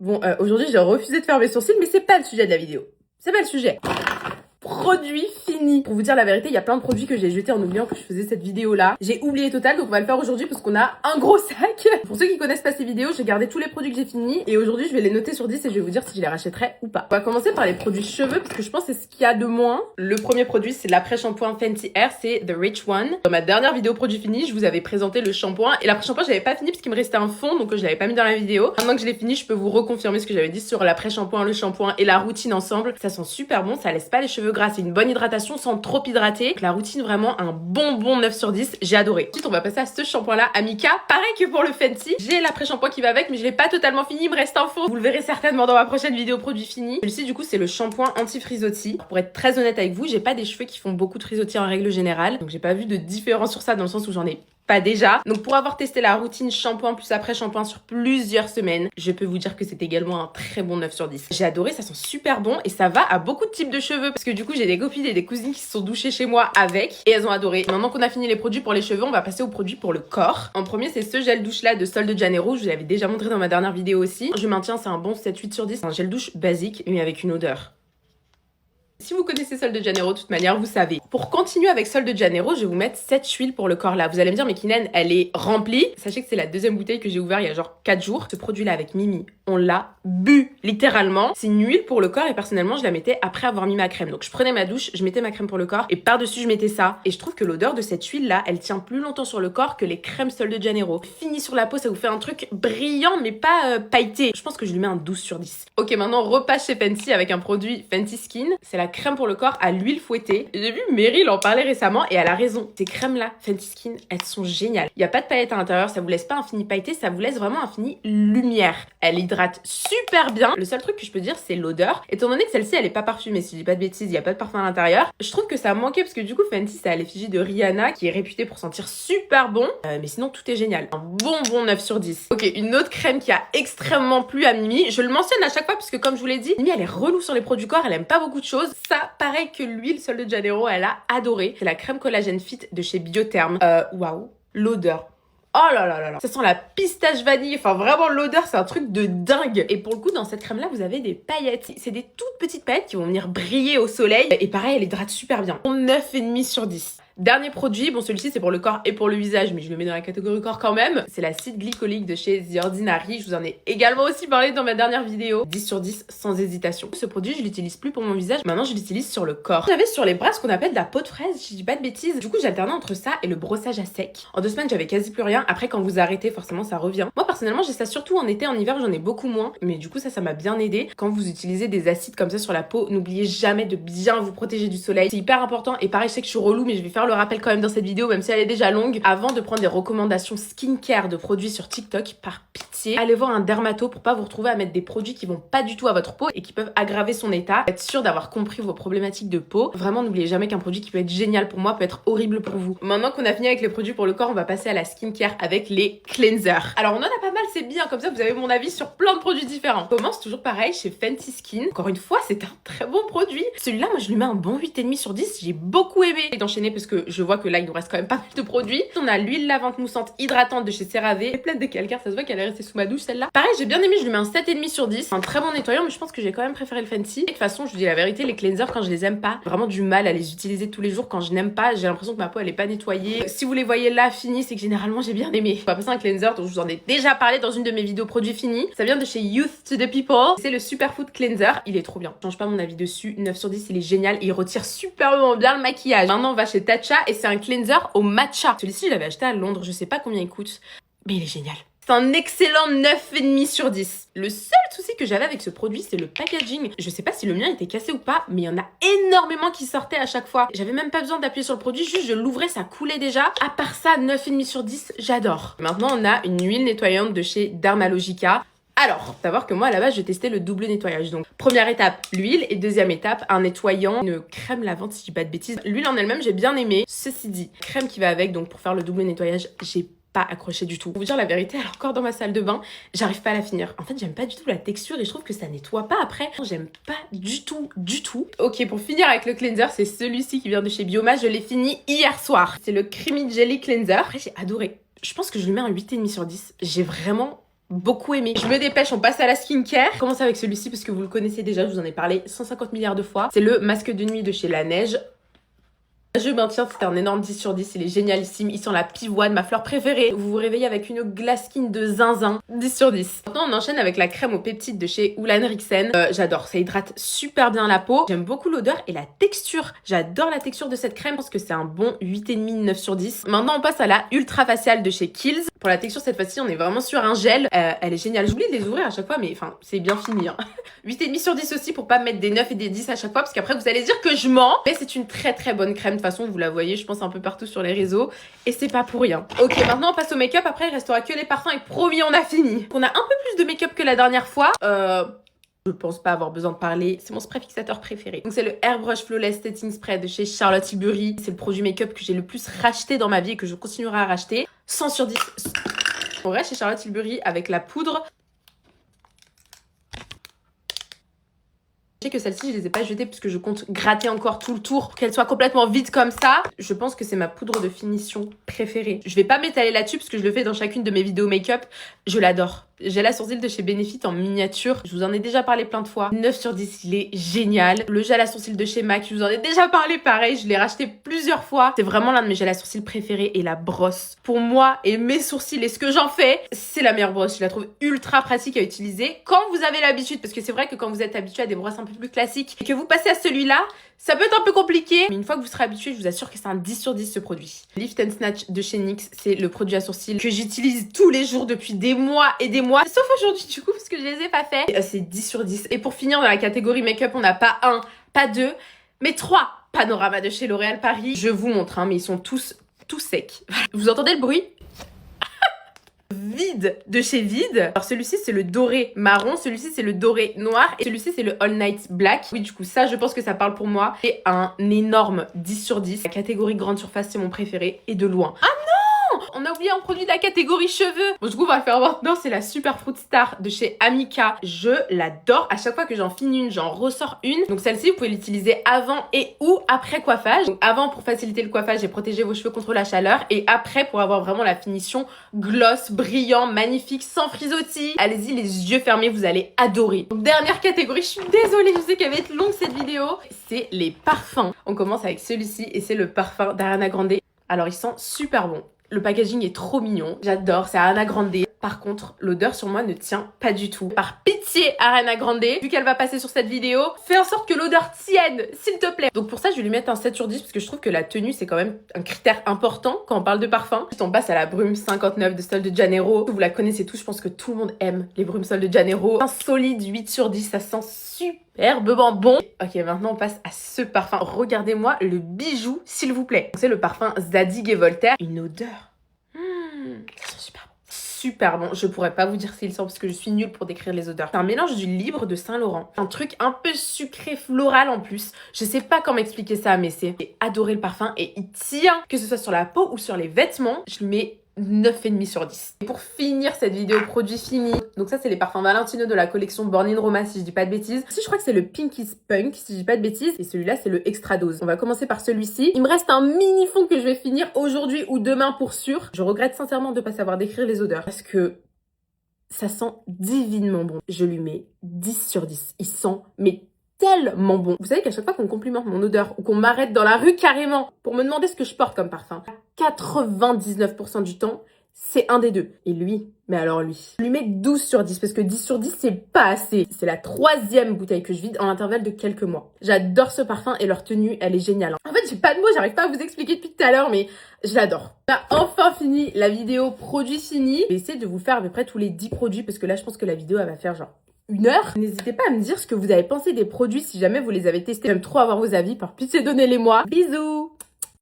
Bon, aujourd'hui, j'ai refusé de faire mes sourcils, mais c'est pas le sujet de la vidéo. C'est pas le sujet. Produit fini. Pour vous dire la vérité, il y a plein de produits que j'ai jetés en oubliant que je faisais cette vidéo là. J'ai oublié total, donc on va le faire aujourd'hui parce qu'on a un gros sac. Pour ceux qui connaissent pas ces vidéos, j'ai gardé tous les produits que j'ai finis et aujourd'hui je vais les noter sur 10 et je vais vous dire si je les rachèterai ou pas. On va commencer par les produits cheveux parce que je pense que c'est ce qu'il y a de moins. Le premier produit, c'est l'après-shampoing Fenty Air, c'est The Rich One. Dans ma dernière vidéo produit fini, je vous avais présenté le shampoing et l'après-shampoing, je l'avais pas fini parce qu'il me restait un fond, donc je l'avais pas mis dans la vidéo. Maintenant que je l'ai fini, je peux vous reconfirmer ce que j'avais dit sur l'après-shampoing, le shampoing et la routine ensemble. Ça sent super bon, ça laisse pas les cheveux gras, c'est une bonne hydratation sans trop hydrater. Donc, la routine, vraiment un bon 9 sur 10. J'ai adoré. Ensuite, on va passer à ce shampoing-là, Amica. Pareil que pour le Fenty. J'ai l'après-shampoing qui va avec, mais je l'ai pas totalement fini. Il me reste un fond. Vous le verrez certainement dans ma prochaine vidéo produit fini. Celui-ci, du coup, c'est le shampoing anti-frisottis. Pour être très honnête avec vous, j'ai pas des cheveux qui font beaucoup de frisottis en règle générale. Donc, j'ai pas vu de différence sur ça dans le sens où j'en ai pas déjà. Donc pour avoir testé la routine shampoing plus après shampoing sur plusieurs semaines, je peux vous dire que c'est également un très bon 9 sur 10. J'ai adoré, ça sent super bon et ça va à beaucoup de types de cheveux parce que du coup j'ai des copines et des cousines qui se sont douchées chez moi avec et elles ont adoré. Maintenant qu'on a fini les produits pour les cheveux, on va passer aux produits pour le corps. En premier, c'est ce gel douche là de Sol de Janeiro, je vous l'avais déjà montré dans ma dernière vidéo aussi. Je maintiens, c'est un bon 7-8 sur 10. C'est un gel douche basique mais avec une odeur. Si vous connaissez Sol de Janeiro, de toute manière, vous savez. Pour continuer avec Sol de Janeiro, je vais vous mettre cette huile pour le corps là. Vous allez me dire, mais Kylian, elle est remplie. Sachez que c'est la deuxième bouteille que j'ai ouverte il y a genre 4 jours. Ce produit là avec Mimi, on l'a bu, littéralement. C'est une huile pour le corps et personnellement, je la mettais après avoir mis ma crème. Donc je prenais ma douche, je mettais ma crème pour le corps et par-dessus, je mettais ça. Et je trouve que l'odeur de cette huile là, elle tient plus longtemps sur le corps que les crèmes Sol de Janeiro. Fini sur la peau, ça vous fait un truc brillant mais pas pailleté. Je pense que je lui mets un 12 sur 10. Ok, maintenant, on repasse chez Fenty avec un produit Fenty Skin. C'est la crème pour le corps à l'huile fouettée. J'ai vu Meryl en parler récemment et elle a raison. Ces crèmes-là, Fenty Skin, elles sont géniales. Il n'y a pas de paillettes à l'intérieur, ça vous laisse pas un fini pailleté, ça vous laisse vraiment un fini lumière. Elle hydrate super bien. Le seul truc que je peux dire, c'est l'odeur. Étant donné que celle-ci, elle est pas parfumée, si je dis pas de bêtises, il n'y a pas de parfum à l'intérieur. Je trouve que ça a manqué parce que du coup, Fenty, c'est à l'effigie de Rihanna qui est réputée pour sentir super bon. Mais sinon, tout est génial. Un bon 9 sur 10. Ok, une autre crème qui a extrêmement plu à Mimi. Je le mentionne à chaque fois parce que comme je vous l'ai dit, Mimi, elle est relou sur les produits corps, elle aime pas beaucoup de choses. Ça, pareil que l'huile Sol de Janeiro, elle a adoré. C'est la crème collagène fit de chez Biotherm. Waouh, l'odeur. Oh là là là là. Ça sent la pistache vanille. Enfin, vraiment, l'odeur, c'est un truc de dingue. Et pour le coup, dans cette crème-là, vous avez des paillettes. C'est des toutes petites paillettes qui vont venir briller au soleil. Et pareil, elle hydrate super bien. 9,5 sur 10. Dernier produit, bon celui-ci c'est pour le corps et pour le visage mais je le mets dans la catégorie corps quand même. C'est l'acide glycolique de chez The Ordinary. Je vous en ai également aussi parlé dans ma dernière vidéo. 10 sur 10 sans hésitation. Ce produit je l'utilise plus pour mon visage, maintenant je l'utilise sur le corps. J'avais sur les bras ce qu'on appelle de la peau de fraise, si je dis pas de bêtises. Du coup j'alternais entre ça et le brossage à sec. En 2 semaines j'avais quasi plus rien. Après quand vous arrêtez forcément ça revient. Moi personnellement j'ai ça surtout en été, en hiver j'en ai beaucoup moins. Mais du coup ça m'a bien aidé. Quand vous utilisez des acides comme ça sur la peau, n'oubliez jamais de bien vous protéger du soleil. C'est hyper important et pareil je sais que je suis relou mais je vais faire le rappel quand même dans cette vidéo même si elle est déjà longue. Avant de prendre des recommandations skincare de produits sur TikTok, par pitié, allez voir un dermato pour pas vous retrouver à mettre des produits qui vont pas du tout à votre peau et qui peuvent aggraver son état. Être sûr d'avoir compris vos problématiques de peau. Vraiment n'oubliez jamais qu'un produit qui peut être génial pour moi peut être horrible pour vous. Maintenant qu'on a fini avec les produits pour le corps, on va passer à la skincare avec les cleansers. Alors on en a pas mal, c'est bien, comme ça vous avez mon avis sur plein de produits différents. On commence toujours pareil chez Fenty Skin. Encore une fois, c'est un très bon produit. Celui-là, moi je lui mets un bon 8,5 sur 10. J'ai beaucoup aimé d'enchaîner parce que je vois que là il nous reste quand même pas mal de produits. On a l'huile lavante moussante hydratante de chez CeraVe. Elle est pleine de calcaire, ça se voit qu'elle est restée sous ma douche celle-là. Pareil, j'ai bien aimé, je lui mets un 7,5 sur 10. Un très bon nettoyant, mais je pense que j'ai quand même préféré le Fenty. Et de toute façon, je vous dis la vérité, les cleansers quand je les aime pas, vraiment du mal à les utiliser tous les jours quand je n'aime pas. J'ai l'impression que ma peau elle est pas nettoyée. Si vous les voyez là finis, c'est que généralement j'ai bien aimé. On va passer à un cleanser dont je vous en ai déjà parlé dans une de mes vidéos produits finis. Ça vient de chez Youth to the People. C'est le Superfood Cleanser. Il est trop bien. Je change pas mon avis dessus. 9 sur 10, il est génial. Il retire superbement bien le maquillage. Maintenant, on va chez Tatcha et c'est un cleanser au matcha. Celui-ci, je l'avais acheté à Londres. Je sais pas combien il coûte, mais il est génial. C'est un excellent 9,5 sur 10. Le seul souci que j'avais avec ce produit, c'est le packaging. Je sais pas si le mien était cassé ou pas, mais il y en a énormément qui sortaient à chaque fois. J'avais même pas besoin d'appuyer sur le produit, juste je l'ouvrais, ça coulait déjà. À part ça, 9,5 sur 10, j'adore. Maintenant, on a une huile nettoyante de chez Dermalogica. Alors, faut savoir que moi à la base je testais le double nettoyage. Donc première étape l'huile et deuxième étape un nettoyant, une crème lavante si je dis pas de bêtises. L'huile en elle-même j'ai bien aimé. Ceci dit, crème qui va avec donc pour faire le double nettoyage, j'ai pas accroché du tout. Pour vous dire la vérité, elle est encore dans ma salle de bain, j'arrive pas à la finir. En fait, j'aime pas du tout la texture et je trouve que ça nettoie pas après. J'aime pas du tout. Ok, pour finir avec le cleanser, c'est celui-ci qui vient de chez Bioma. Je l'ai fini hier soir. C'est le Creamy Jelly Cleanser. Après, j'ai adoré. Je pense que je lui mets un 8,5 sur 10. J'ai vraiment beaucoup aimé. Je me dépêche, on passe à la skincare. Je commence avec celui-ci parce que vous le connaissez déjà, je vous en ai parlé 150 milliards de fois. C'est le masque de nuit de chez La Neige. Je maintiens, c'est un énorme 10 sur 10, il est génialissime, il sent la pivoine, ma fleur préférée. Vous vous réveillez avec une glass skin de zinzin, 10 sur 10. Maintenant on enchaîne avec la crème aux peptides de chez Ulla Henriksen. J'adore, ça hydrate super bien la peau. J'aime beaucoup l'odeur et la texture. J'adore la texture de cette crème, je pense que c'est un bon 8,5, 9 sur 10. Maintenant on passe à la ultra faciale de chez Kiehl's. Pour la texture cette fois-ci on est vraiment sur un gel. Elle est géniale, j'oublie de les ouvrir à chaque fois mais enfin c'est bien fini. 8,5 sur 10 aussi pour pas mettre des 9 et des 10 à chaque fois parce qu'après vous allez dire que je mens. Mais c'est une très très bonne crème. De toute façon, vous la voyez, je pense, un peu partout sur les réseaux. Et c'est pas pour rien. Ok, maintenant on passe au make-up. Après, il restera que les parfums. Et promis, on a fini. On a un peu plus de make-up que la dernière fois. Je pense pas avoir besoin de parler. C'est mon spray fixateur préféré. Donc c'est le Airbrush Flawless Setting Spray de chez Charlotte Tilbury. C'est le produit make-up que j'ai le plus racheté dans ma vie et que je continuerai à racheter. 100 sur 10. On reste chez Charlotte Tilbury avec la poudre. Je sais que celle-ci, je les ai pas jetées puisque je compte gratter encore tout le tour pour qu'elle soit complètement vide comme ça. Je pense que c'est ma poudre de finition préférée. Je vais pas m'étaler là-dessus parce que je le fais dans chacune de mes vidéos make-up. Je l'adore. Gel à sourcils de chez Benefit en miniature. Je vous en ai déjà parlé plein de fois. 9 sur 10, il est génial. Le gel à sourcils de chez MAC, je vous en ai déjà parlé pareil. Je l'ai racheté plusieurs fois. C'est vraiment l'un de mes gels à sourcils préférés. Et la brosse, pour moi et mes sourcils et ce que j'en fais, c'est la meilleure brosse. Je la trouve ultra pratique à utiliser quand vous avez l'habitude. Parce que c'est vrai que quand vous êtes habitué à des brosses un peu plus classiques et que vous passez à celui-là, ça peut être un peu compliqué. Mais une fois que vous serez habitué, je vous assure que c'est un 10 sur 10 ce produit. Lift and Snatch de chez NYX, c'est le produit à sourcils que j'utilise tous les jours depuis des mois et des mois. Sauf aujourd'hui du coup parce que je les ai pas fait. C'est 10 sur 10. Et pour finir dans la catégorie make-up, on n'a pas un, pas deux, mais 3 panoramas de chez L'Oréal Paris. Je vous montre, hein, mais ils sont tous secs. Vous entendez le bruit? Vide de chez Vide. Alors celui-ci c'est le doré marron, celui-ci c'est le doré noir et celui-ci c'est le All Night Black. Oui du coup ça je pense que ça parle pour moi. C'est un énorme 10 sur 10. La catégorie grande surface c'est mon préféré et de loin. Ah non, on a oublié un produit de la catégorie cheveux. Bon du coup on va le faire maintenant, c'est la Super Fruit Star de chez Amika. Je l'adore, à chaque fois que j'en finis une, j'en ressors une. Donc celle-ci vous pouvez l'utiliser avant et ou après coiffage. Donc avant pour faciliter le coiffage et protéger vos cheveux contre la chaleur et après pour avoir vraiment la finition gloss, brillant, magnifique, sans frisottis. Allez-y les yeux fermés, vous allez adorer. Donc dernière catégorie, je suis désolée, je sais qu'elle va être longue cette vidéo. C'est les parfums. On commence avec celui-ci et c'est le parfum d'Ariana Grande. Alors il sent super bon. Le packaging est trop mignon. J'adore, c'est Ariana Grande. Par contre, l'odeur sur moi ne tient pas du tout. Par pitié, Ariana Grande, vu qu'elle va passer sur cette vidéo, fais en sorte que l'odeur tienne, s'il te plaît. Donc pour ça, je vais lui mettre un 7 sur 10 parce que je trouve que la tenue, c'est quand même un critère important quand on parle de parfum. Ensuite, on passe à la brume 59 de Sol de Janeiro. Vous la connaissez tous, je pense que tout le monde aime les brumes Sol de Janeiro. Un solide 8 sur 10, ça sent superbement bon. Ok, maintenant on passe à ce parfum. Regardez-moi le bijou, s'il vous plaît. C'est le parfum Zadig et Voltaire. Une odeur. Ça sent super bon. Super bon, je pourrais pas vous dire s'il sent parce que je suis nulle pour décrire les odeurs. C'est un mélange du Libre de Saint-Laurent. Un truc un peu sucré floral en plus. Je sais pas comment expliquer ça mais j'ai adoré le parfum et il tient. Que ce soit sur la peau ou sur les vêtements, je lui mets 9,5 sur 10. Et pour finir cette vidéo produit fini, donc ça c'est les parfums Valentino de la collection Born in Roma si je dis pas de bêtises. Si je crois que c'est le Pinky Spunk si je dis pas de bêtises et celui-là c'est le Extra Dose. On va commencer par celui-ci. Il me reste un mini fond que je vais finir aujourd'hui ou demain pour sûr. Je regrette sincèrement de pas savoir décrire les odeurs parce que ça sent divinement bon. Je lui mets 10 sur 10. Il sent mais tellement bon. Vous savez qu'à chaque fois qu'on complimente mon odeur ou qu'on m'arrête dans la rue carrément pour me demander ce que je porte comme parfum, 99% du temps, c'est un des deux. Et lui, mais alors lui, je lui mets 12 sur 10 parce que 10 sur 10, c'est pas assez. C'est la 3e bouteille que je vide en intervalle de quelques mois. J'adore ce parfum et leur tenue, elle est géniale. En fait, j'ai pas de mots, j'arrive pas à vous expliquer depuis tout à l'heure, mais je l'adore. On a enfin fini la vidéo produit fini. Je vais essayer de vous faire à peu près tous les 10 produits parce que là, je pense que la vidéo, elle va faire genre 1 heure. N'hésitez pas à me dire ce que vous avez pensé des produits si jamais vous les avez testés. J'aime trop avoir vos avis. Par pitié, donnez-les-moi. Bisous!